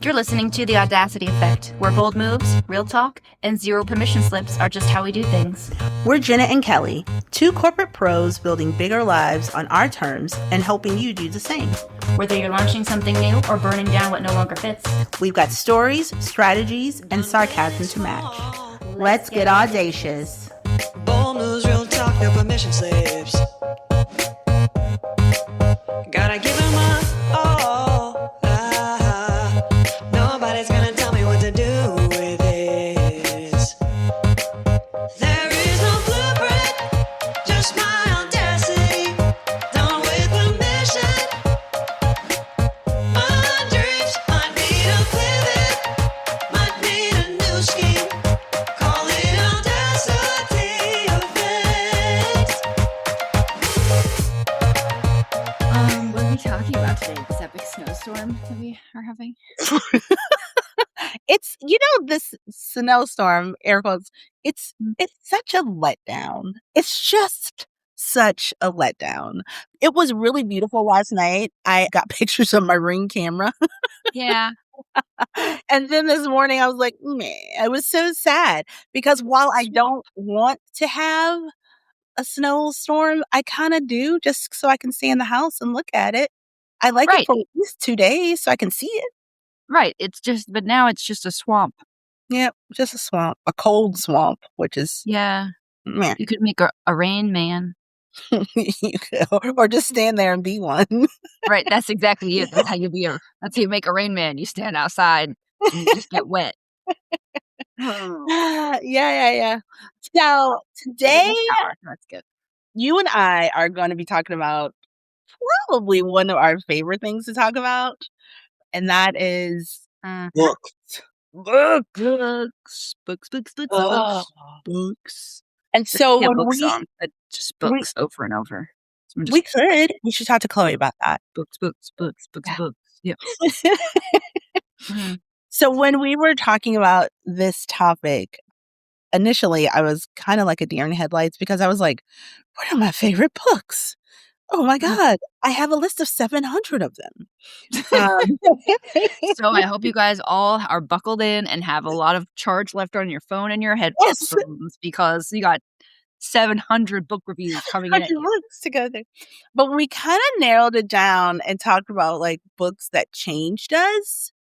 You're listening to The Audacity Effect, where bold moves, real talk, and zero permission slips are just how we do things. We're Jenna and Kelly, two corporate pros building bigger lives on our terms and helping you do the same. Whether you're launching something new or burning down what no longer fits, we've got stories, strategies, and sarcasm to match. Let's get audacious. Bold moves, real talk, no permission slips. Gotta give them my all. Nobody's gonna tell me what to do with this. There is no blueprint, just my audacity. Done with permission. My dreams might need a pivot, might need a new scheme. Call it Audacity Effect. what are we talking about today? This epic snowstorm that we are having? It's, this snowstorm, air quotes, it's such a letdown. It's just such a letdown. It was really beautiful last night. I got pictures on my Ring camera. Yeah. And then this morning I was like, man, I was so sad because while I don't want to have a snowstorm, I kind of do just so I can stay in the house and look at it. I like it Right. for at least 2 days so I can see it. Right. But now it's just a swamp. Yeah, just a swamp, a cold swamp, which is, Yeah. man, You could make a rain man. you could, or just stand there and be one. Right. That's exactly it. That's how you make a rain man. You stand outside and you just get wet. Yeah. So today, That's good. you and I are going to be talking about probably one of our favorite things to talk about, and that is books. Books. And so when just books over and over. We should talk to Chloe about that. Books. Yeah. So when we were talking about this topic, initially I was kind of like a deer in headlights because I was like, what are my favorite books? Oh my God, I have a list of 700 of them. So I hope you guys all are buckled in and have a lot of charge left on your phone and your headphones because you got 700 book reviews coming in. Books to go through. But we kind of narrowed it down and talked about like books that changed us.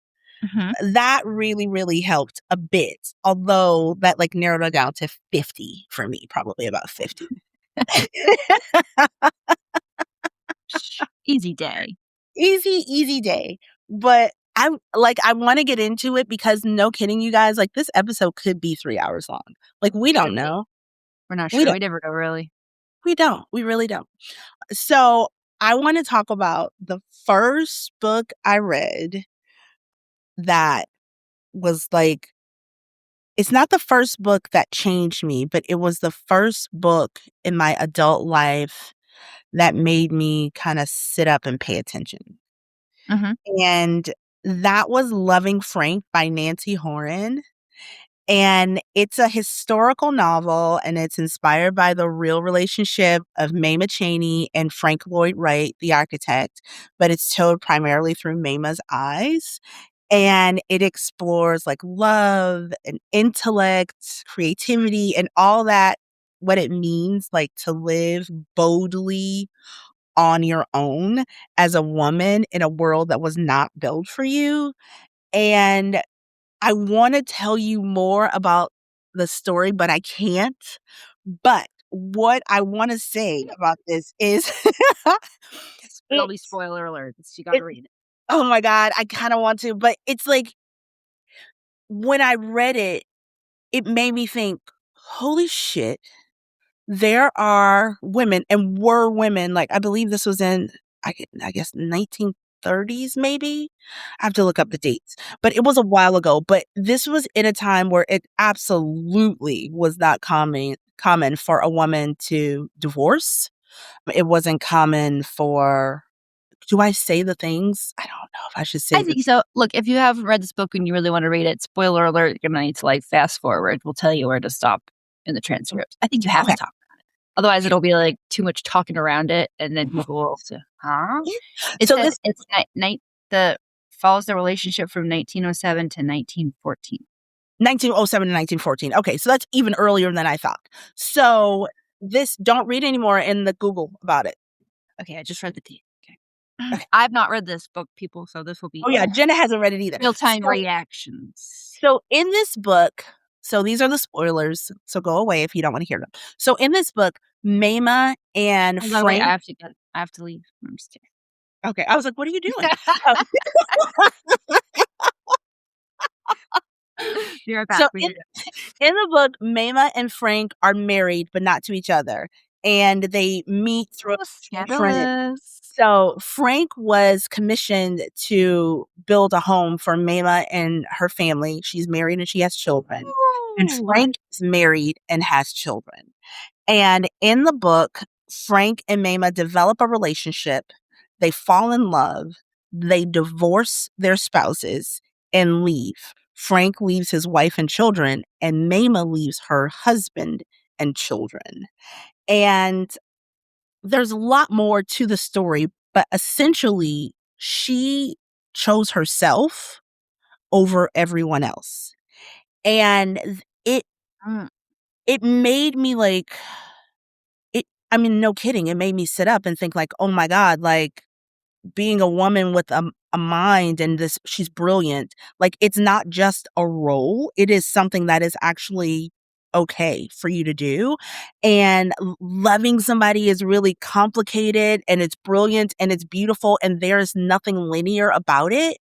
Mm-hmm. That really, really helped a bit. Although that like narrowed it down to 50 for me, probably about 50. Easy day. Easy day. But I want to get into it because no kidding, you guys, like this episode could be 3 hours long. Like we don't know. We're not sure. We never know, really. We don't. We really don't. So I want to talk about the first book I read that was like, it's not the first book that changed me, but it was the first book in my adult life that made me kind of sit up and pay attention. Mm-hmm. And that was Loving Frank by Nancy Horan. And it's a historical novel, and it's inspired by the real relationship of Mamah Chaney and Frank Lloyd Wright, the architect, but it's told primarily through Mamah's eyes. And it explores like love and intellect, creativity, and all that, what it means like to live boldly on your own as a woman in a world that was not built for you. And I want to tell you more about the story, but I can't. But what I want to say about this is All these spoiler alerts. You got to read it. Oh my God, I kind of want to, but it's like when I read it, it made me think, holy shit, there are women and were women. Like, I believe this was in, I guess, 1930s, maybe. I have to look up the dates, but it was a while ago. But this was in a time where it absolutely was not common for a woman to divorce. It wasn't common for, do I say the things? I don't know if I should say. I think so. Look, if you haven't read this book and you really want to read it, spoiler alert, you're going to need to like fast forward. We'll tell you where to stop in the transcript. I think you have to talk about it. Otherwise, it'll be like too much talking around it, and then people will say, huh? So the follows the relationship from 1907 to 1914. 1907 to 1914. Okay, so that's even earlier than I thought. So don't read anymore in the Google about it. Okay, I just read the date. Okay. I've not read this book, people, so this will be Oh yeah, Jenna hasn't read it either. real-time reactions. So in this book, so these are the spoilers, so go away if you don't want to hear them. So in this book, Mama and Hold on, wait, Frank. I have to leave. I'm just kidding. Okay, I was like, what are you doing? Be right back. So in the book, Mama and Frank are married, but not to each other. And they meet through a friend. Scandalous. So Frank was commissioned to build a home for Mama and her family. She's married and she has children. And Ooh. Frank is married and has children. And in the book, Frank and Mama develop a relationship. They fall in love. They divorce their spouses and leave. Frank leaves his wife and children, and Mama leaves her husband and children. And there's a lot more to the story, but essentially, she chose herself over everyone else. And it Mm. it made me like I mean, no kidding, it made me sit up and think like, "Oh my god, like being a woman with a mind and this she's brilliant. Like it's not just a role, it is something that is actually okay for you to do. And loving somebody is really complicated and it's brilliant and it's beautiful and there's nothing linear about it.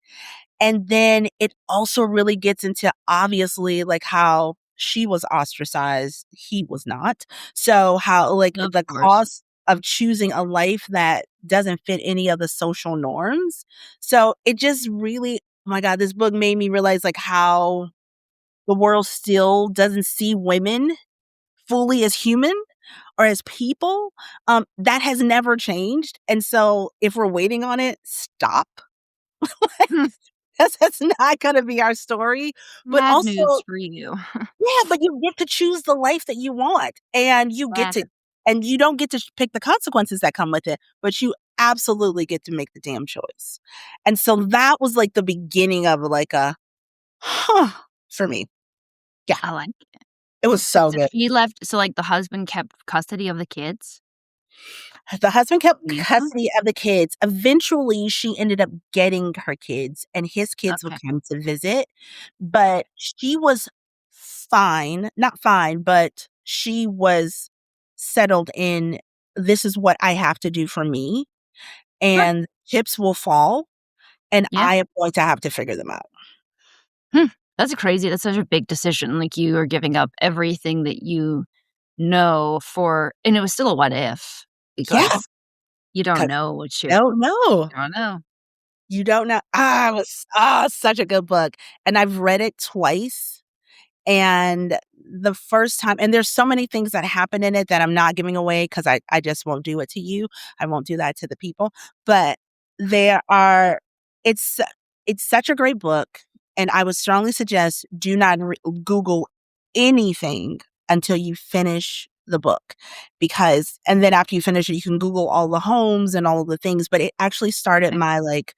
And then it also really gets into obviously like how she was ostracized, he was not. So how like Of the course. cost of choosing a life that doesn't fit any of the social norms. So it just really, oh my God, this book made me realize like how the world still doesn't see women fully as human or as people. That has never changed. And so if we're waiting on it, stop. Hmm. That's not going to be our story. But Bad also, news for you. yeah, but you get to choose the life that you want and you get to, Bad. and you don't get to pick the consequences that come with it, but you absolutely get to make the damn choice. And so that was like the beginning of like a, for me. Yeah, I like it. it was so So good. he left, so like the husband kept custody of the kids? The husband kept Yeah. custody of the kids. Eventually, she ended up getting her kids, and his kids would Okay. come to visit. But she was fine, not fine, but she was settled in this is what I have to do for me, Sure. and chips will fall, and Yeah. I am going to have to figure them out. That's crazy. That's such a big decision. Like you are giving up everything that you know for, and it was still a what if Yeah, because you don't 'cause know what you don't know. don't know. You don't know. It was such a good book, and I've read it twice. And the first time and there's so many things that happen in it that I'm not giving away because I just won't do it to you. I won't do that to the people. But there are it's it's such a great book, and I would strongly suggest do not Google anything until you finish the book because and then after you finish it you can Google all the homes and all of the things, but it actually started Okay. my like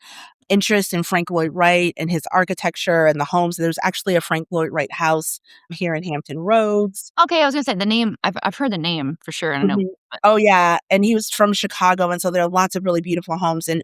interest in Frank Lloyd Wright and his architecture and the homes. There's actually a Frank Lloyd Wright house here in Hampton Roads. Okay, I was gonna say the name. I've heard the name for sure. I don't know. Mhm. But Oh, yeah, and he was from Chicago, and so there are lots of really beautiful homes, and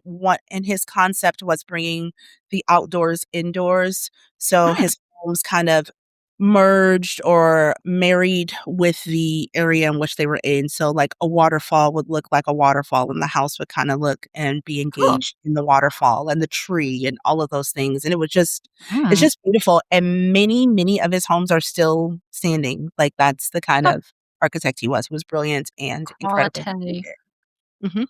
his concept was bringing the outdoors indoors, so Hmm, his homes kind of merged or married with the area in which they were in, so, like, a waterfall would look like a waterfall, and the house would kinda look and be cool. engaged in the waterfall, and the tree, and all of those things, and it was just it's Mm. just beautiful, and many, many of his homes are still standing, like, that's the kind Huh, of architect he was brilliant and incredibly quality. creative. Mhm.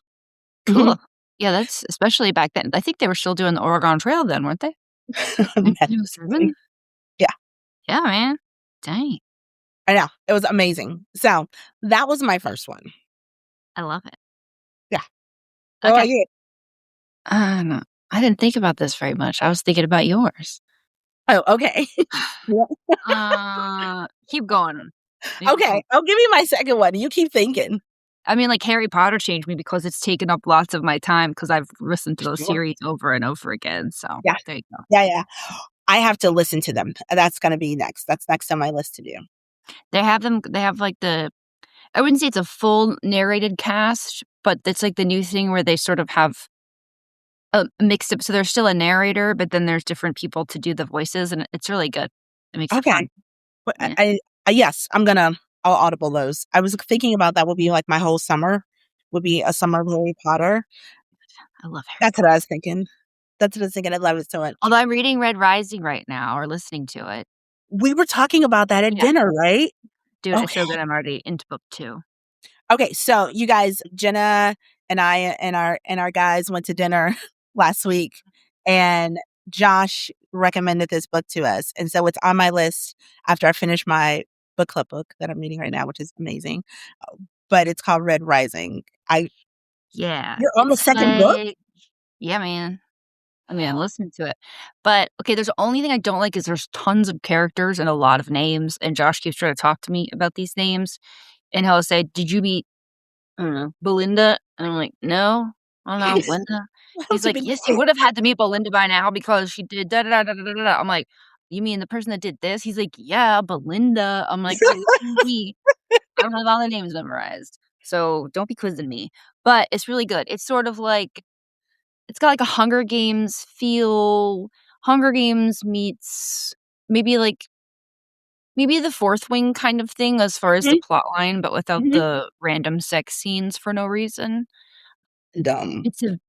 Cool. Yeah, that's especially back then. I think they were still doing the Oregon Trail then, weren't they? Definitely. 1907? Yeah, Yeah, man. Dang. I know, it was amazing. So, that was my first one. I love it. Yeah. What about Okay. you? No, I didn't think about this very much. I was thinking about yours. Oh, okay. Yeah. Keep going. You keep Okay, going. I'll give you my second one, you keep thinking. I mean, like, Harry Potter changed me because it's taken up lots of my time because I've listened to those Sure. series over and over again, so Yeah. there you go. Yeah. I have to listen to them. That's gonna be next. That's next on my list to do. They have, like, I wouldn't say it's a full narrated cast, but it's, like, the new thing where they sort of have a mixed up so there's still a narrator, but then there's different people to do the voices, and it's really good. It makes it fun. Okay. But Yeah. yes, I'll audible those. I was thinking about that would be like my whole summer, would be a summer of Harry Potter. I love Harry That's Potter. what I was thinking. That's what I was thinking. I love it so much. Although I'm reading Red Rising right now or listening to it. We were talking about that at Yeah. dinner, right? Dude, it's Okay. so good, I'm already into book 2. Okay, so you guys, Jenna and I and our guys went to dinner last week, and Josh recommended this book to us, and so it's on my list after I finish my book club book that I'm reading right now, which is amazing. But it's called Red Rising. Yeah, You're on the it's second book? like yeah, man. I mean, I'm listening to it. But, okay, there's the only thing I don't like is there's tons of characters and a lot of names, and Josh keeps trying to talk to me about these names, and he'll say, "Did you meet, I don't know, Belinda?" And I'm like, "No, I don't know, Linda." That He's was a like, big "Yes, you would have had to meet Belinda by now because she did da da da da da da da." I'm like, "You mean the person that did this?" He's like, "Yeah, Belinda." I'm like, "We I don't have all their names memorized, so don't be quizzing me." But it's really good. It's sort of like it's got, like, a Hunger Games feel. Hunger Games meets maybe, like maybe the Fourth Wing kind of thing as far as the Mhm, plot line, but without mhm. the random sex scenes for no reason. Dumb. It's a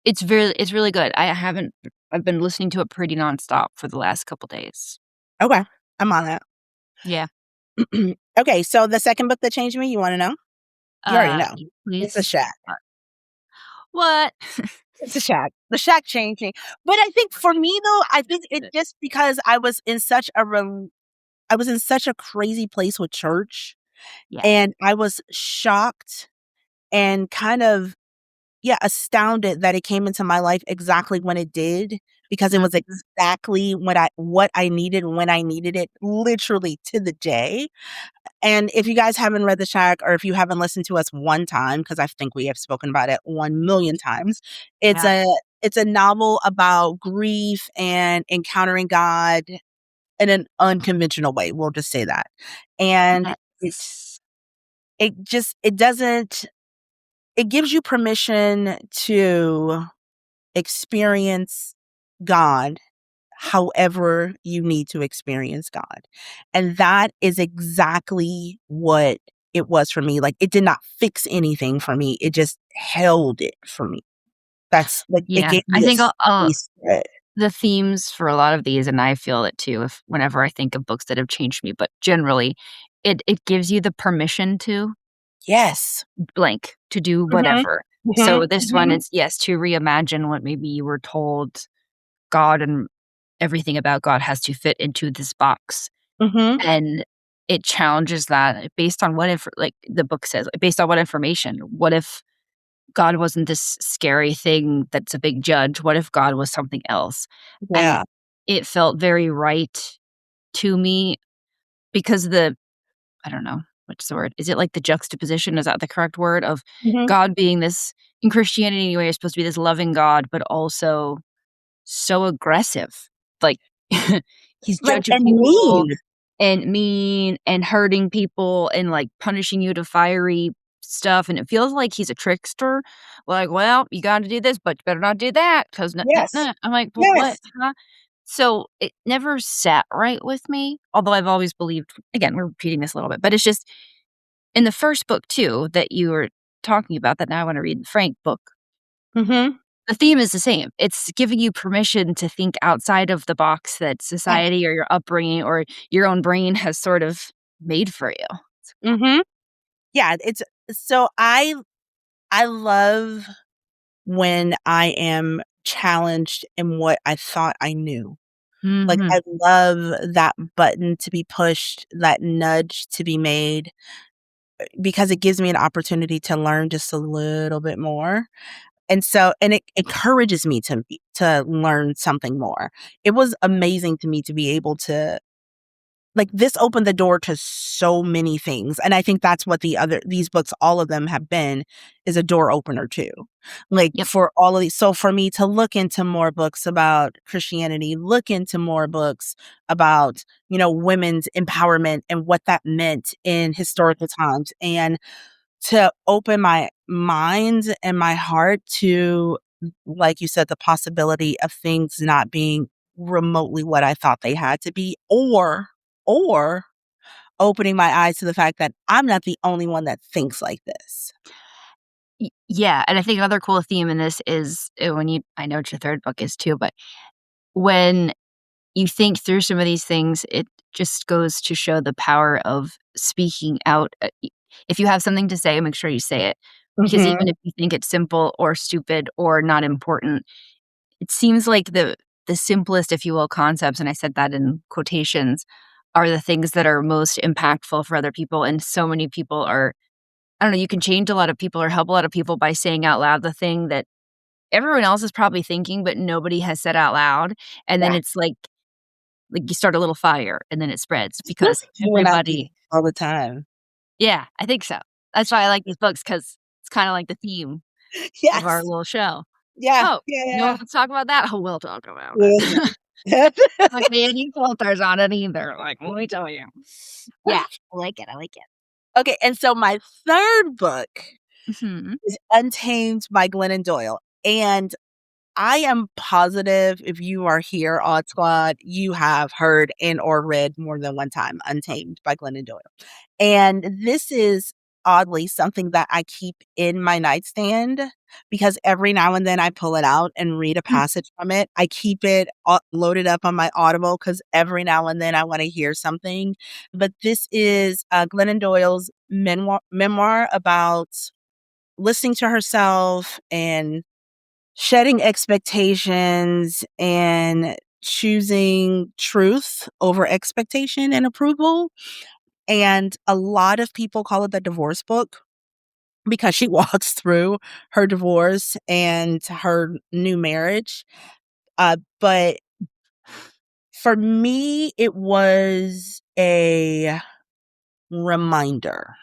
it's really good. I've been listening to it pretty nonstop for the last couple days. Okay, I'm on that. Yeah. Okay, so the second book that changed me, you wanna know? You already know. Y It's The please. Shack. Uh, what? It's The Shack. The Shack changed me. But I think for me, though, I think it just because I was in such a crazy place with church, Yeah. and I was shocked and kind of, yeah, astounded that it came into my life exactly when it did, because it was Mhm. exactly what I needed when I needed it, literally to the day. And if you guys haven't read The Shack, or if you haven't listened to us one time, because I think we have spoken about it 1,000,000 times, it's Yeah. a it's a novel about grief and encountering God in an unconventional way, we'll just say that. And it's Yes. it doesn't it gives you permission to experience God however you need to experience God. And that is exactly what it was for me. Like, it did not fix anything for me. It just held it for me. That's like, it Yeah. gave I me a think space for it. the themes for a lot of these, and I feel it too if whenever I think of books that have changed me, but generally, it gives you the permission to Yes. blank, to do Mhm. whatever. Mhm. So this one Mhm. is, yes, to reimagine what maybe you were told God and everything about God has to fit into this box, Mhm. and it challenges that based on what like the book says, based on what information. What if God wasn't this scary thing that's a big judge? What if God was something else? And Yeah. it felt very right to me because I don't know, what's the word? Is it like the juxtaposition? Is that the correct word? Of Mhm. God being this in Christianity anyway, you're supposed to be this loving God, but also so aggressive. Like, he's Like, judging and people mean. and mean and hurting people and, like, punishing you to fiery stuff, and it feels like he's a trickster. Like, "Well, you gotta do this, but you better not do that 'cause Yes. I'm like, "Well, what? Yes. Huh?" So, it never sat right with me, although I've always believed again, we're repeating this a little bit, but it's just in the first book too that you were talking about that now I wanna read, the Frank book, Mhm. the theme is the same. It's giving you permission to think outside of the box that Yeah. society or your upbringing or your own brain has sort of made for you. It's cool. Mhm. Yeah, it's so I love when I am challenged in what I thought I knew. Like, Mhm. I love that button to be pushed, that nudge to be made, because it gives me an opportunity to learn just a little bit more. And it encourages me to learn something more. It was amazing to me to be able to like this opened the door to so many things. And I think that's what these books, all of them have been, is a door opener too. Like Yep. for all of these. So for me to look into more books about Christianity, look into more books about, women's empowerment and what that meant in historical times, and to open my mind and my heart to, like you said, the possibility of things not being remotely what I thought they had to be, or opening my eyes to the fact that I'm not the only one that thinks like this. Yeah, and I think another cool theme in this is, I know what your 3rd book is too, but when you think through some of these things, it just goes to show the power of speaking out. If you have something to say, make sure you say it. Because Mhm. even if you think it's simple or stupid or not important, it seems like the simplest, if you will, concepts, and I said that in quotations, are the things that are most impactful for other people. And so many people are, I don't know, you can change a lot of people or help a lot of people by saying out loud the thing that everyone else is probably thinking, but nobody has said out loud. And then Yeah. it's like you start a little fire and then it spreads because You and I do everybody. all the time. Yeah, I think so. That's why I like these books, because it's kinda like the theme of our Yes. little show. Yeah. "Oh, Yeah, you yeah. wanna talk about that? Oh, we'll talk about Listen. it." Like, they any filters on it either, like, let me tell you. Yeah, I like it, I like it. Okay, and so my 3rd book Mhm. is Untamed by Glennon Doyle, and I am positive if you are here, Odd Squad, you have heard and or read more than one time Untamed by Glennon Doyle. And this is oddly something that I keep in my nightstand because every now and then I pull it out and read a Mm, passage from it. I keep it loaded up on my Audible because every now and then I want to hear something. But this is Glennon Doyle's memoir about listening to herself and shedding expectations and choosing truth over expectation and approval. And a lot of people call it the divorce book because she walks through her divorce and her new marriage. But for me, it was a reminder.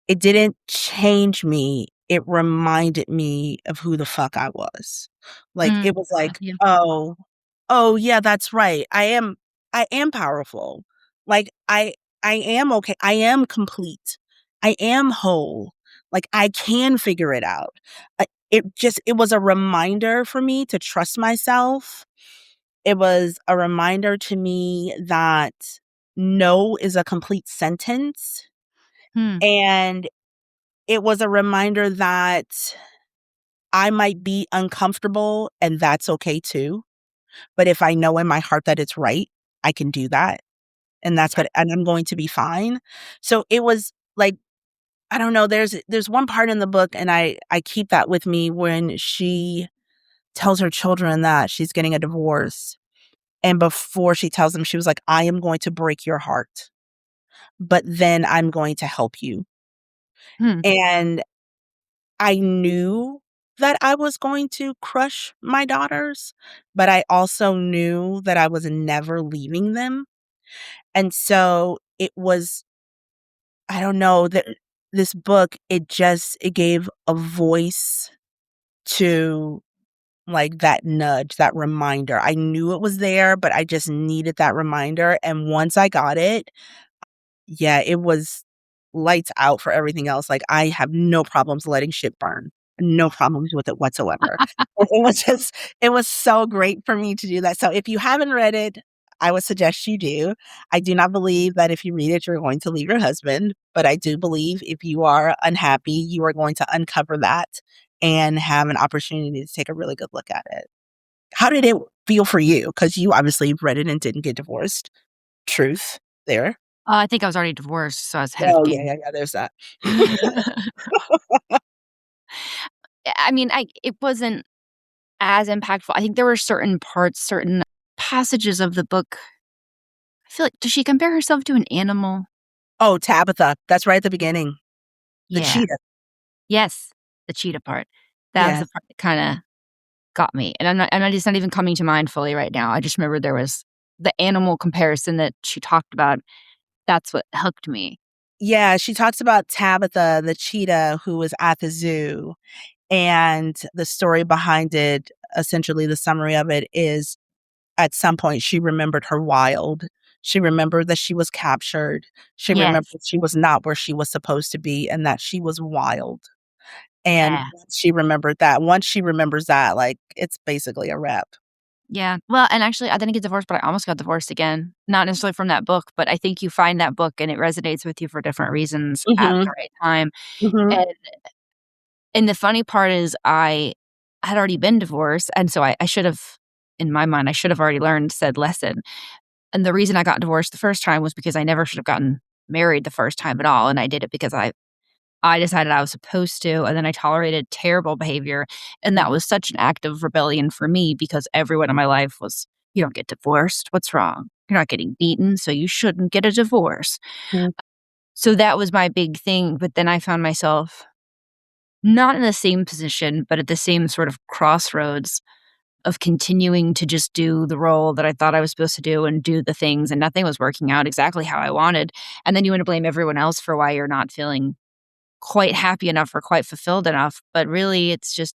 It didn't change me. It reminded me of who the fuck I was. Like, it was with like, you. "Oh, yeah, that's right. I am powerful. Like, I am okay. I am complete. I am whole. Like, I can figure it out." It was a reminder for me to trust myself. It was a reminder to me that no is a complete sentence, Hmm, and it was a reminder that I might be uncomfortable and that's okay too. But if I know in my heart that it's right, I can do that. And I'm going to be fine. So it was like, I don't know, there's one part in the book and I keep that with me when she tells her children that she's getting a divorce. And before she tells them, she was like, I am going to break your heart, but then I'm going to help you. hmm, And I knew that I was going to crush my daughters, but I also knew that I was never leaving them. And so it was, I don't know, that this book, it gave a voice to like that nudge, that reminder. I knew it was there, but I just needed that reminder. And once I got it, yeah, it was lights out for everything else. Like, I have no problems letting shit burn. No problems with it whatsoever. It was so great for me to do that. So if you haven't read it, I would suggest you do. I do not believe that if you read it, you're going to leave your husband, but I do believe if you are unhappy, you are going to uncover that and have an opportunity to take a really good look at it. How did it feel for you? Because you obviously read it and didn't get divorced. Truth there. I think I was already divorced, so I was ahead of the Oh, yeah, game. yeah, yeah, there's that. I mean, it wasn't as impactful. I think there were certain parts, certain passages of the book. I feel like, does she compare herself to an animal? Oh, Tabitha, that's right at the beginning. The Yeah. cheetah. Yes, the cheetah part. That was the Yes. part that kinda got me, and I'm not it's not even coming to mind fully right now. I just remember there was the animal comparison that she talked about, that's what hooked me. Yeah, she talks about Tabitha, the cheetah who was at the zoo, and the story behind it, essentially the summary of it is at some point she remembered her wild. She remembered that she was captured. She remembered Yes. she was not where she was supposed to be and that she was wild. And Yeah. once she remembered that, once she remembers that, like, it's basically a wrap. Yeah. Well, and actually, I didn't get divorced, but I almost got divorced again. Not necessarily from that book, but I think you find that book and it resonates with you for different reasons at Mhm, the right time. mhm. And and the funny part is I had already been divorced, and so I should have in my mind, I should have already learned said lesson. And the reason I got divorced the first time was because I never should have gotten married the first time at all, and I did it because I decided I was supposed to, and then I tolerated terrible behavior, and that was such an act of rebellion for me because everyone in my life was, "You don't get divorced. What's wrong? You're not getting beaten, so you shouldn't get a divorce." Mm, So that was my big thing, but then I found myself not in the same position, but at the same sort of crossroads of continuing to just do the role that I thought I was supposed to do and do the things, and nothing was working out exactly how I wanted, and then you wanna blame everyone else for why you're not feeling quite happy enough or quite fulfilled enough, but really it's just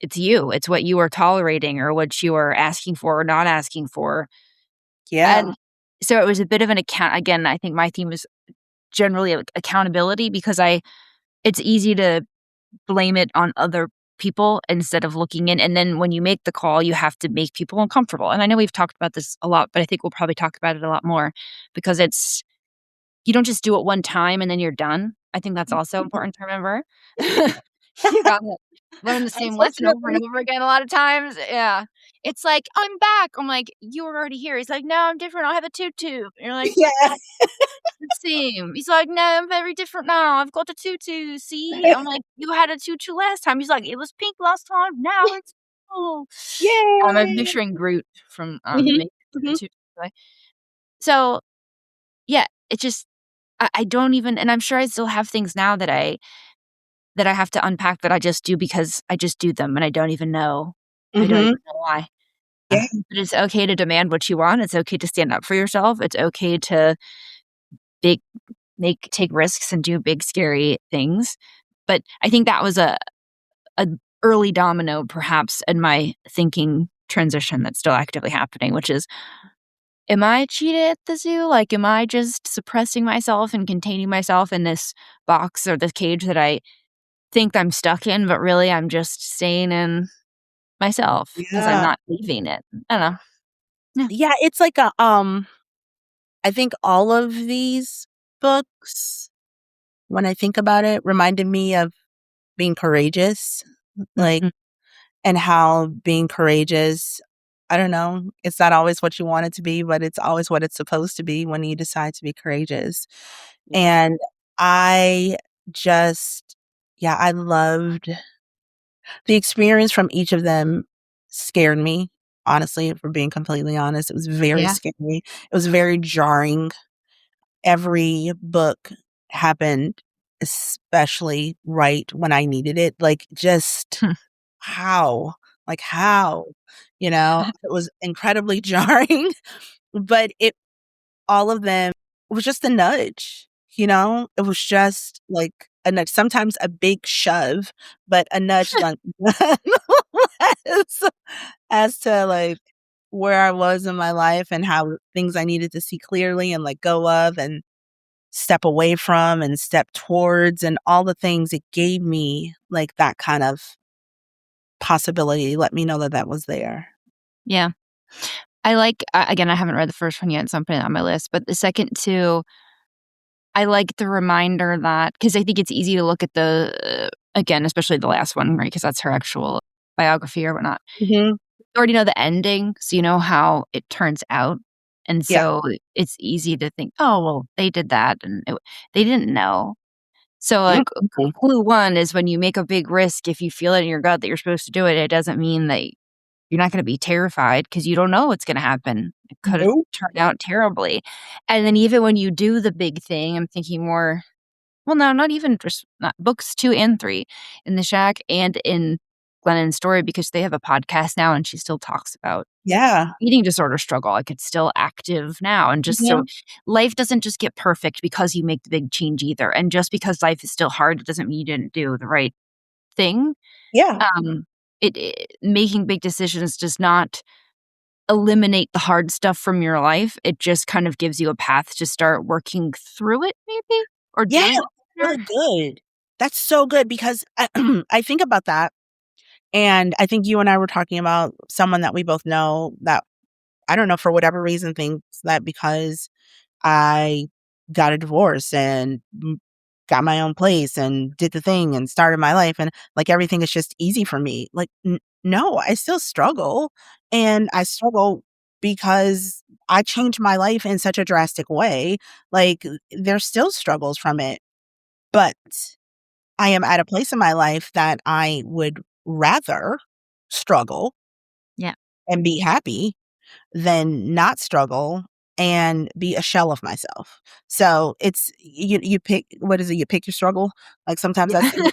it's you. It's what you are tolerating or what you are asking for or not asking for, yeah, and so it was a bit of an account again, I think my theme is generally, accountability because I it's easy to blame it on other people instead of looking in, and then when you make the call, you have to make people uncomfortable, and I know we've talked about this a lot, but I think we'll probably talk about it a lot more because it's you don't just do it one time and then you're done. I think that's also important to remember. You gotta learn the same lesson over and unfortunately. over again a lot of times, yeah. It's like, "I'm back." I'm like, "You were already here." He's like, "No, I'm different. I have a tutu." And you're like, Yeah, "The same." He's like, "No, I'm very different now. I've got a tutu, see?" I'm like, "You had a tutu last time." He's like, "It was pink last time. Now it's blue." I'm yay. picturing Groot from, Mhm, Making a mhm. Tutu. So, yeah, it just I don't even and I'm sure I still have things now that I have to unpack that I just do because I just do them, and I don't Mhm. even know why. Yeah, But it's okay to demand what you want, it's okay to stand up for yourself, it's okay to big take risks and do big, scary things, but I think that was a early domino perhaps in my thinking transition that's still actively happening, which is, am I cheated at the zoo? Like, am I just suppressing myself and containing myself in this box or this cage that I think I'm stuck in, but really I'm just staying in myself because 'cause I'm yeah. not leaving it. I don't know. Yeah. Yeah, it's like a, I think all of these books, when I think about it, reminded me of being courageous, like, Mhm. and how being courageous, I don't know, it's not always what you want it to be, but it's always what it's supposed to be when you decide to be courageous. Yeah. And I just yeah, I loved the experience from each of them scared me, honestly, if we're being completely honest. It was very Yeah. scary. It was very jarring. Every book happened especially right when I needed it. Like, just how? Like, how? You know? It was incredibly jarring, but it all of them it was just a nudge, you know? It was just, like, a nudge, sometimes a big shove, but a nudge like as as to, like, where I was in my life and how things I needed to see clearly and let go of and step away from and step towards and all the things it gave me, like, that kind of possibility, let me know that that was there. Yeah. I like again, I haven't read the first one yet, so I'm putting it on my list, but the second 2, I like the reminder that because I think it's easy to look at the again, especially the last one, right? Because that's her actual biography or whatnot. Mhm. You already know the ending, so you know how it turns out, and Yeah. so it's easy to think, "Oh, well, they did that, and they didn't know." So, like, Mhm. clue 1 is when you make a big risk, if you feel it in your gut that you're supposed to do it, it doesn't mean that you're not gonna be terrified because you don't know what's gonna happen. It could Nope. turn out terribly. And then even when you do the big thing, I'm thinking more well, no, not even just not books 2 and 3, in The Shack and in Glennon's story because they have a podcast now and she still talks about Yeah. eating disorder struggle. Like, it's still active now, and just so Mhm. life doesn't just get perfect because you make the big change either, and just because life is still hard, it doesn't mean you didn't do the right thing. Yeah. It making big decisions does not eliminate the hard stuff from your life. It just kind of gives you a path to start working through it maybe, or Yeah, doing it better. really good. That's so good because I think about that, and I think you and I were talking about someone that we both know that, I don't know, for whatever reason, thinks that because I got a divorce and got my own place and did the thing and started my life and like everything is just easy for me. Like, no, I still struggle. And I struggle because I changed my life in such a drastic way. Like, there's still struggles from it. But I am at a place in my life that I would rather struggle Yeah. and be happy than not struggle and be a shell of myself. So it's you pick, what is it? You pick your struggle. Like sometimes Yeah. that's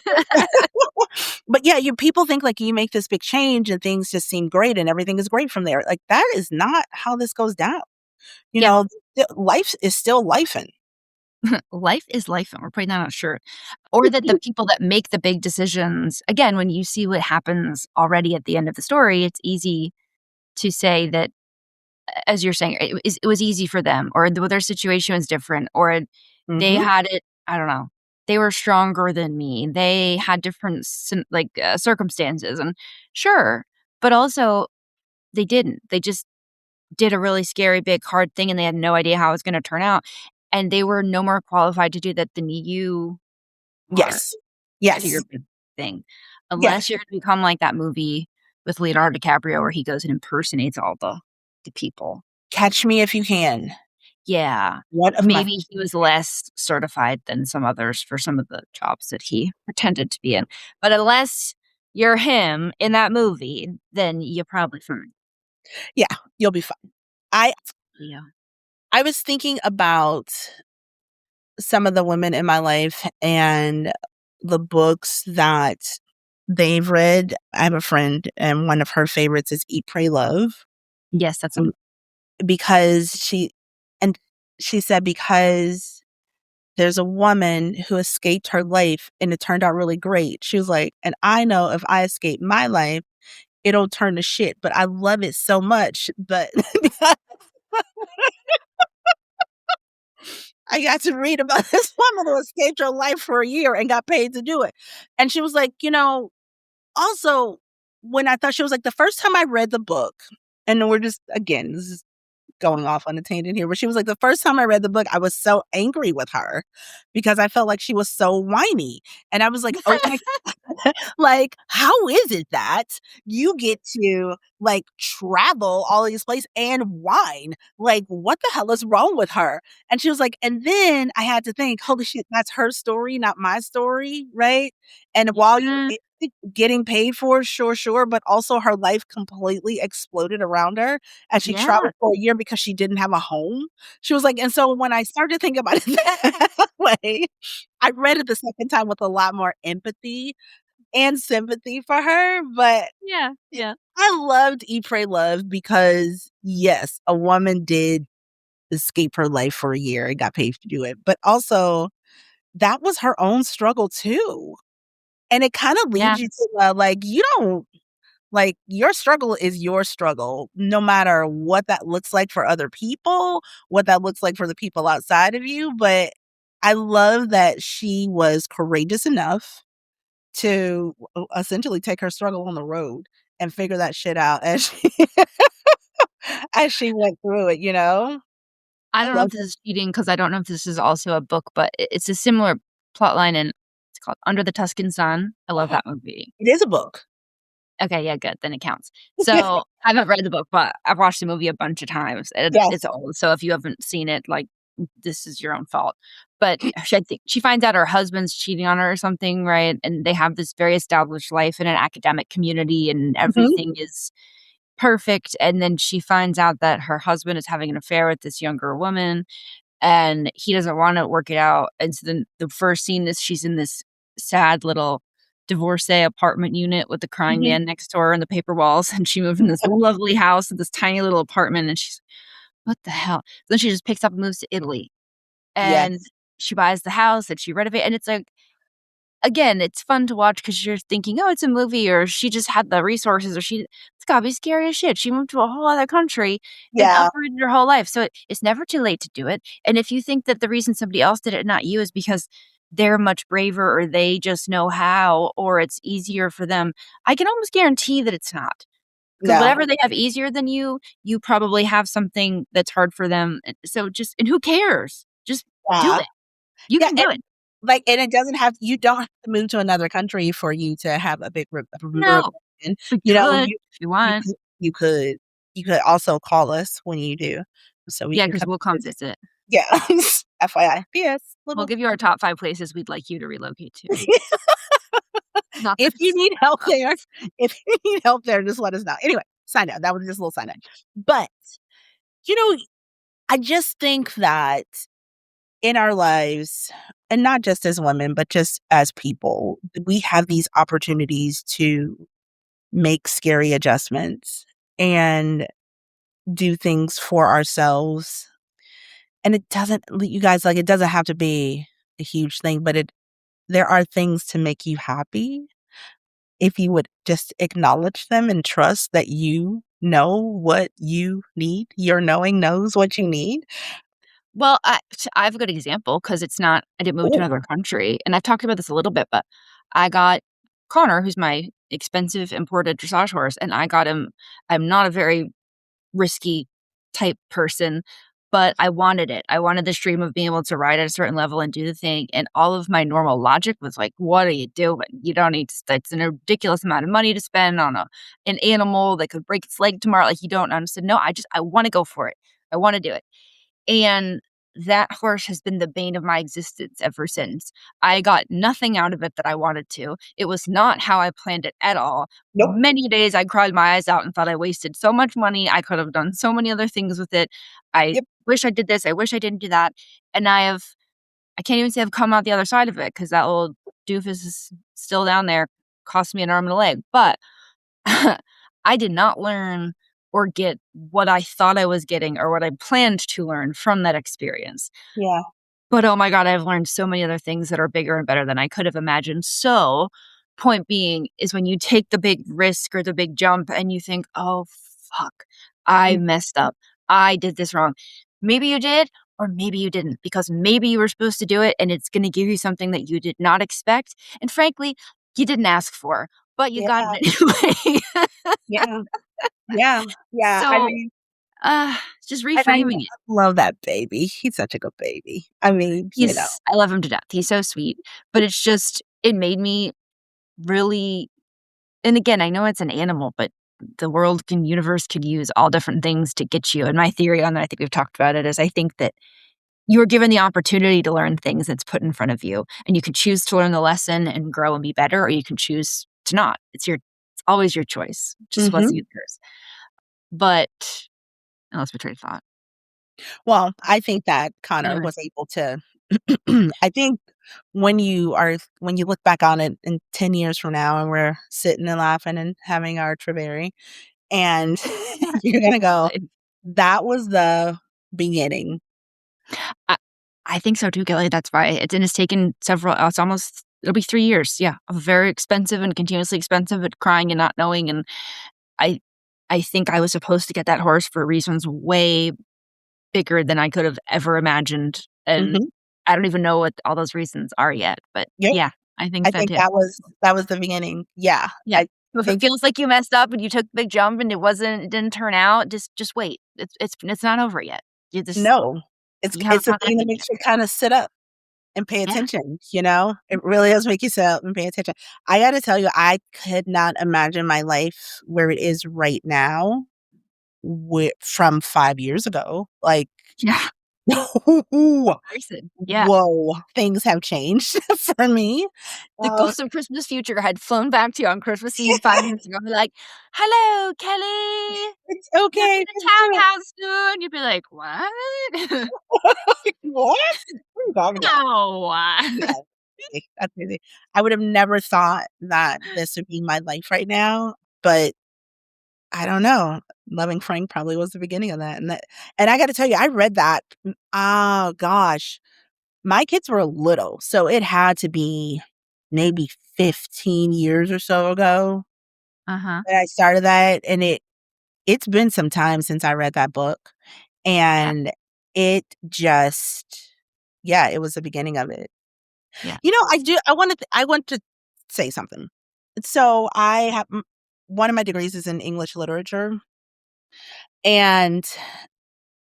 but yeah, you people think like you make this big change and things just seem great and everything is great from there. Like that is not how this goes down. You Yeah. know, life is still lifing. Life is life, and we're putting that on a shirt. Or that the people that make the big decisions, again, when you see what happens already at the end of the story, it's easy to say that, as you're saying, it was easy for them, or their situation was different, or they Mhm. had it, I don't know, they were stronger than me. They had different circumstances, and sure, but also they didn't. They just did a really scary, big, hard thing, and they had no idea how it was gonna turn out, and they were no more qualified to do that than you are Yes. to your Yes. big thing. Yes. Unless you're gonna become like that movie with Leonardo DiCaprio where he goes and impersonates all the people. Catch me if you can. Yeah. One of my Maybe he was less certified than some others for some of the jobs that he pretended to be in. But unless you're him in that movie, then you're probably fine. Yeah, you'll be fine. I Yeah. I was thinking about some of the women in my life and the books that they've read. I have a friend, and one of her favorites is Eat, Pray, Love, Yes, that's a um, because and she said because there's a woman who escaped her life and it turned out really great. She was like, "And I know if I escape my life, it'll turn to shit, but I love it so much." But I got to read about this woman who escaped her life for a year and got paid to do it. And she was like, also, when I thought she was like, the first time I read the book, and we're just, again, this is going off on a tangent here, but she was like, the first time I read the book, I was so angry with her because I felt like she was so whiny. And I was like, oh my, like, how is it that you get to like travel all these places and whine? Like, what the hell is wrong with her? And she was like, and then I had to think, holy shit, that's her story, not my story, right? And while you Yeah. getting paid for, sure, sure, but also her life completely exploded around her as she Yeah. traveled for a year because she didn't have a home. She was like, and so when I started to think about it that way, I read it the second time with a lot more empathy and sympathy for her, but Yeah. Yeah. I loved Eat, Pray, Love because, yes, a woman did escape her life for a year and got paid to do it, but also that was her own struggle too, and it kinda Yeah. leads you to, like, you don't like, your struggle is your struggle, no matter what that looks like for other people, what that looks like for the people outside of you, but I love that she was courageous enough to essentially take her struggle on the road and figure that shit out as she as she went through it, you know? I I don't know love if this that. is cheating because I don't know if this is also a book, but it's a similar plot line, and it's called Under the Tuscan Sun. I love that movie. It is a book. Okay, yeah, good, then it counts. So, I haven't read the book, but I've watched the movie a bunch of times, and it's Yes. old, so if you haven't seen it, like, this is your own fault. But I think she finds out her husband's cheating on her or something, right? And they have this very established life in an academic community, and Mhm. everything is perfect, and then she finds out that her husband is having an affair with this younger woman, and he doesn't wanna work it out, and so then the first scene is she's in this sad little divorcee apartment unit with the crying Mhm. man next door and the paper walls, and she moved in this lovely house with this tiny little apartment, and she's, "What the hell?" Then she just picks up and moves to Italy, and Yes. she buys the house and she renovate and it's like again, it's fun to watch because 'cause you're thinking, "Oh, it's a movie," or she just had the resources, or she it's gotta be scary as shit. She moved to a whole other country and Yeah. uprooted her whole life, so it's never too late to do it, and if you think that the reason somebody else did it, not you, is because they're much braver or they just know how or it's easier for them, I can almost guarantee that it's not. Because No. whatever they have easier than you probably have something that's hard for them, and so just and who cares? Just do Yeah. it. You Yeah, can do it. and, like, and it doesn't have you don't have to move to another country for you to have a big No, rebellion. but You you know, could if you you want. could you could you could also call us when you do, so we Yeah, can because 'cause come we'll come visit. visit. Yeah. FYI. P.S. We'll Little give you our top 5 places we'd like you to relocate to. Not that if you it's need help there, us. if you need help there, just let us know. Anyway, side note, that was just a little side note. But, you know, I just think that in our lives, and not just as women, but just as people, we have these opportunities to make scary adjustments and do things for ourselves. And it doesn't, you guys, like, it doesn't have to be a huge thing, but there are things to make you happy if you would just acknowledge them and trust that you know what you need. Your knowing knows what you need. Well, I have a good example because it's not I didn't move to Oh, another country, and I've talked about this a little bit, but I got Connor, who's my expensive imported dressage horse, and I got him I'm not a very risky type person, but I wanted it. I wanted this dream of being able to ride at a certain level and do the thing, and all of my normal logic was like, "What are you doing? You don't need to it's a ridiculous amount of money to spend on an animal that could break its leg tomorrow." Like, you don't understand. No, I wanna go for it. I wanna do it. And that horse has been the bane of my existence ever since. I got nothing out of it that I wanted to. It was not how I planned it at all. nope. Many days I cried my eyes out and thought I wasted so much money. I could have done so many other things with it. I Yep. wish I did this. I wish I didn't do that. And I can't even say I've come out the other side of it because that old doofus is still down there, cost me an arm and a leg. But I did not learn or get what I thought I was getting or what I planned to learn from that experience. Yeah. But, oh my god, I've learned so many other things that are bigger and better than I could have imagined. So, point being is when you take the big risk or the big jump and you think, "Oh, fuck, I Mm, messed up. I did this wrong." Maybe you did or maybe you didn't because maybe you were supposed to do it and it's gonna give you something that you did not expect, and frankly, you didn't ask for, but you yeah. got it anyway. Yeah. Yeah. Yeah. I So, mean, just and I reframing it. love that baby. He's such a good baby. I mean, I love him to death. He's so sweet, but it's just it made me really and again, I know it's an animal, but the world can universe could use all different things to get you, and my theory on that, I think we've talked about it, is I think that you are given the opportunity to learn things that's put in front of you, and you can choose to learn the lesson and grow and be better, or you can choose to not. It's always your choice. It just Mhm. wasn't yours. But I lost my train of thought. Well, I think that Connor Anyway. was able to I think when you look back on it in 10 years from now and we're sitting and laughing and having our Trevery, and you're gonna go, "That was the beginning." I I think so too, Kelly, that's why it's taken several it's almost it'll be 3 years, yeah, of very expensive and continuously expensive and crying and not knowing, and I I think I was supposed to get that horse for reasons way bigger than I could have ever imagined, and Mhm. I don't even know what all those reasons are yet, but Yep. yeah, I think I that think too. that was the beginning. Yeah. Yeah. I So if it think feels like you messed up and you took the big jump and it didn't turn out, just wait. It's not over yet. You just no. you haven't It's a found that thing that thing yet. makes you kinda sit up and pay Yeah. attention, you know? It really does make you sit up and pay attention. I gotta tell you, I could not imagine my life where it is right now from 5 years ago. Like, Yeah. whoa, Person. Yeah. things have changed for me. The Uh, ghost of Christmas future had flown back to you on Christmas Eve 5 minutes ago and be like, "Hello, Kelly. it's You'll be okay. in the townhouse soon." You'd be like, "What?" What? What are you talking about? No. Yes. That's crazy. I would have never thought that this would be my life right now, but I don't know. Loving Frank probably was the beginning of that, and I gotta tell you, I read that oh gosh, my kids were little, so it had to be maybe 15 years or so ago Uh-huh. that I started that, and it's been some time since I read that book, Yeah. and it just yeah, it was the beginning of it. Yeah. I want to say something. So I have one of my degrees is in English literature, and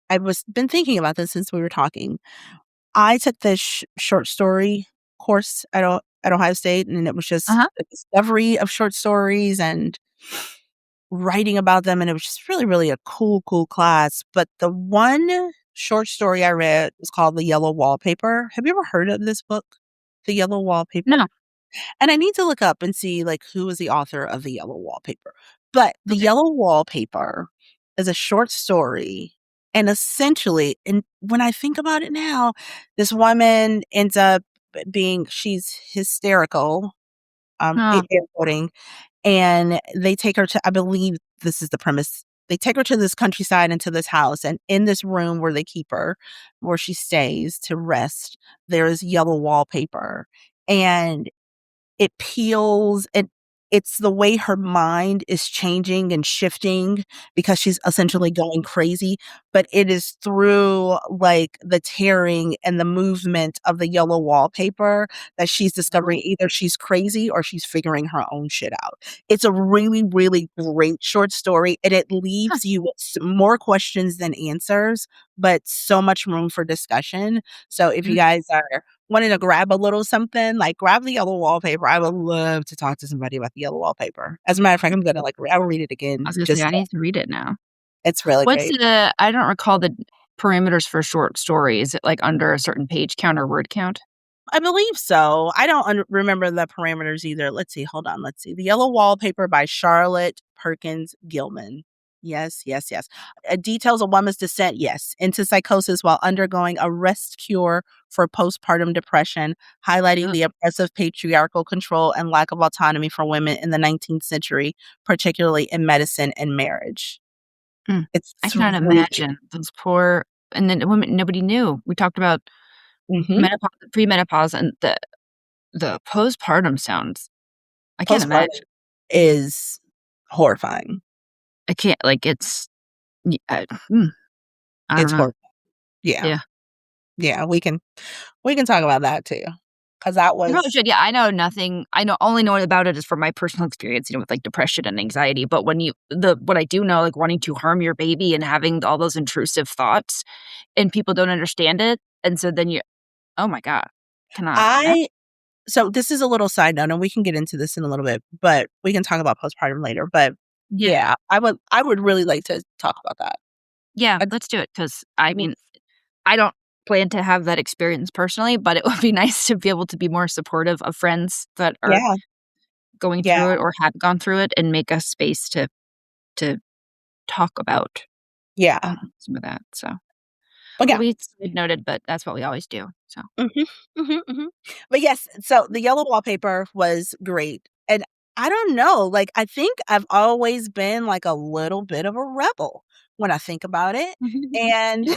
I was been thinking about this since we were talking. I took this short story course at Ohio State, and it was just Uh-huh. a discovery of short stories and writing about them, and it was just really, really a cool class. But the one short story I read was called The Yellow Wallpaper. Have you ever heard of this book? The Yellow Wallpaper? No. And I need to look up and see, like, who was the author of The Yellow Wallpaper. But The Okay. Yellow Wallpaper is a short story, and essentially and when I think about it now, this woman ends up being she's hysterical, Huh. air quoting, and they take her to I believe this is the premise. They take her to this countryside into this house, and in this room where they keep her, where she stays to rest, there is yellow wallpaper, and it peels and it's the way her mind is changing and shifting because she's essentially going crazy, but it is through, like, the tearing and the movement of the yellow wallpaper that she's discovering either she's crazy or she's figuring her own shit out. It's a really, really great short story, and it Huh. leaves you with more questions than answers, but so much room for discussion. So if you Mm. guys are wanting to grab a little something, like, grab the yellow wallpaper. I would love to talk to somebody about the yellow wallpaper. As a matter of fact, I'm gonna, like, I'll read it I again, was gonna say, just I need to read it now. it's really What's great. the I don't recall the parameters for short story. Is it, like, under a certain page count or word count? I believe so. I don't remember the parameters either. Let's see, hold on, let's see. The Yellow Wallpaper by Charlotte Perkins Gilman. Yes, yes, yes. Details a woman's descent, yes, into psychosis while undergoing a rest cure for postpartum depression, highlighting Ugh. the oppressive patriarchal control and lack of autonomy for women in the 19th century, particularly in medicine and marriage. Mm. It's I cannot really imagine those poor and then the women nobody knew. We talked about mhm. menopau premenopause and the postpartum sounds I can't Postpartum imagine. is horrifying. I can't like, it's y I don't It's know. horrifying. Yeah. Yeah. Yeah, we can talk about that too, because that We probably was should, yeah, I know nothing I know only know about it is from my personal experience, with, like, depression and anxiety, but when you what I do know, like, wanting to harm your baby and having all those intrusive thoughts, and people don't understand it, and so then you oh my god, cannot I imagine. so this is a little side note, and we can get into this in a little bit, but we can talk about postpartum later, but Yeah. yeah, I would really like to talk about that. Yeah, I let's do it because I mhm, mean, I don't plan to have that experience personally, but it would be nice to be able to be more supportive of friends that are yeah, going yeah, through it or have gone through it and make a space to talk about, yeah, some of that, so but well, yeah. we side noted, but that's what we always do, so Mhm, mhm, mhm. But yes, so the Yellow Wallpaper was great, and I don't know, like, I think I've always been, like, a little bit of a rebel when I think about it, and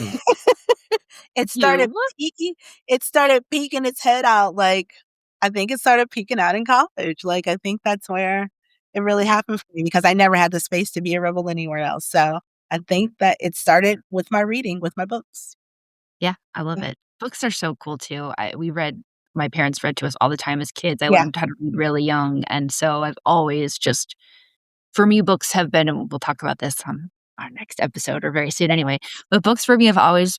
it started You? peeking it started peeking its head out, like, I think it started peeking out in college, like, I think that's where it really happened for me because I never had the space to be a rebel anywhere else, so I think that it started with my reading, with my books. Yeah, I love Yeah. it. Books are so cool too. I we read my parents read to us all the time as kids. I Yeah. learned how to read really young, and so I've always just for me, books have been and we'll talk about this on our next episode or very soon anyway, but books for me have always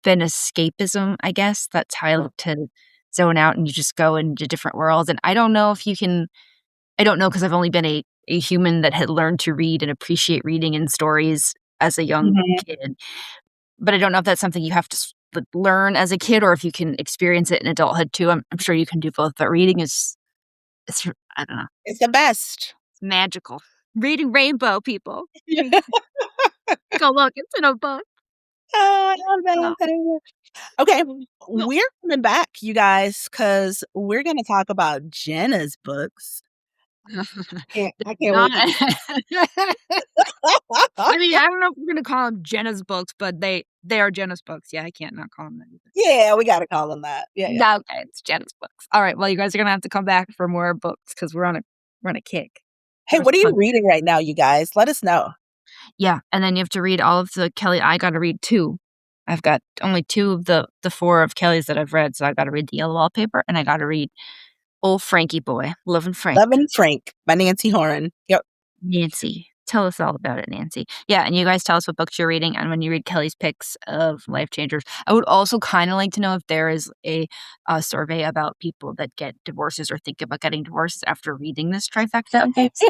been escapism, I guess. That's how I like to zone out and you just go into different worlds, and I don't know if you can I don't know because 'cause I've only been a human that had learned to read and appreciate reading and stories as a young Mhm. kid. But I don't know if that's something you have to like, learn as a kid or if you can experience it in adulthood too. I'm sure you can do both, but reading is it's I don't know, It's the best. it's magical. Reading Rainbow, people. Go look, it's in a book. I love No. that. Okay, No. we're coming back, you guys, because we're gonna talk about Jenna's books. I can't Not wait to I mean, I don't know if we're gonna call them Jenna's books, but they are Jenna's books. Yeah, I can't not call them that either. Yeah, we gotta call them that. Yeah, yeah. No, okay, it's Jenna's books. Alright, well, you guys are gonna have to come back for more books because we're on a kick. Hey, There was what are you tons. reading right now, you guys? Let us know. Yeah, and then you have to read all of the Kelly I gotta read 2. I've got only 2 of the 4 of Kelly's that I've read, so I gotta read The Yellow Wallpaper, and I gotta read Old Frankie Boy, Lovin' Frank. Love and Frank by Nancy Horan. Yep. Nancy. Tell us all about it, Nancy. Yeah, and you guys tell us what books you're reading and when you read Kelly's picks of life changers. I would also kinda like to know if there is a survey about people that get divorces or think about getting divorces after reading this trifecta of books.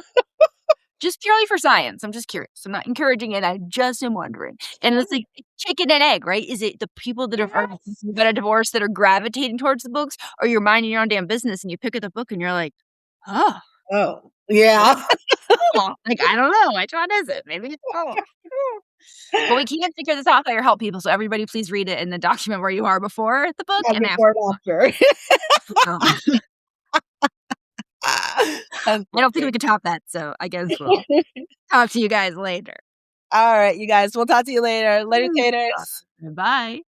Just purely for science. I'm just curious. I'm not encouraging it. I just am wondering. And it's like chicken and egg, right? Is it the people that are thinking about a divorce that are gravitating towards the books, or you're minding your own damn business and you pick up the book and you're like, oh, Oh, yeah. cool. Like, I don't know. Which one is it? Maybe it's both. But we can't figure this out or help people. So everybody please read it in the document where you are before the book Yeah, and before after. and after. Um, That's I don't think we funny. can top that. So I guess we'll talk to you guys later. All right, you guys. We'll talk to you later. Later, taters. Bye.